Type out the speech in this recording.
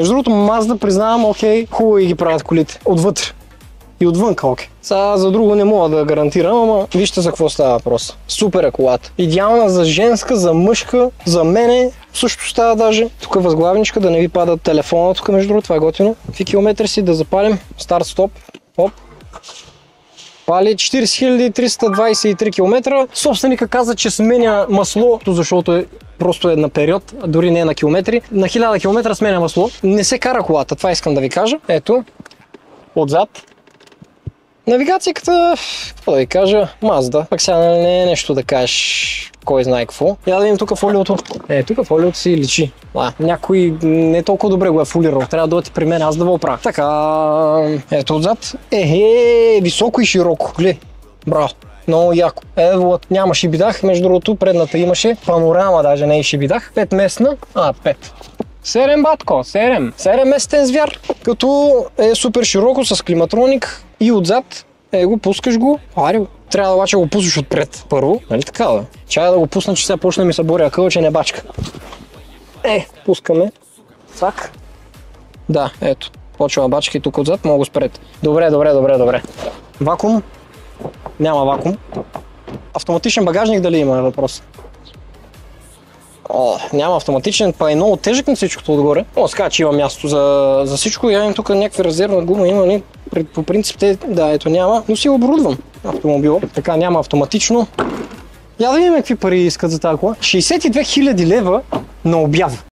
Между другото, Mazda признавам, окей, хубаво ги правят колите. Отвътре. И отвънка, окей. Сега за друго не мога да гарантирам, ама вижте за какво става въпрос. Супер е колата. Идеална за женска, за мъжка, за мене. Също става даже. Тук е възглавничка, да не ви пада телефона тук, между другото, това е готино. Какви километри си да запалим? Старт-стоп. Оп. Пали 40323 км. Собственика каза, че сменя маслото, защото просто е на период, дори не е на километри. На 1000 км сменя масло. Не се кара колата, това искам да ви кажа. Ето, отзад. Навигацията, какво да ви кажа, Mazda. Пак сега не е нещо да кажеш кой знае какво. Я да видим тук фолиото. Тук фолиото си личи. Някой не толкова добре го е фолирал. Трябва да дойдете при мен, аз да го оправя. Така, ето отзад. Високо и широко. Гледай, браво. Много яко. Ево, няма шибидах, между другото предната имаше панорама, даже не и шибидах. 5 местна, 5. 7 батко, 7 местен звяр. Като е супер широко с климатроник и отзад. Го пускаш го. Трябва да обаче го пуснеш отпред първо. Нали така да? Чая да го пусна, че сега почне ми се боря акъл, че не бачка. Пускаме. Цак. Да, ето. Почва бачка и тук отзад, мога го спрете. Добре. Вакуум. Няма вакуум. Автоматичен багажник дали има въпрос? Няма автоматичен, па е много тежък на всичкото отгоре. Ска, че има място за всичко. Я имам тук някакви резервна гума, има ли? По принцип ето няма, но си оборудвам автомобила. Така няма автоматично. Я да видим какви пари искат за тази кола. 62 000 лева на обяв.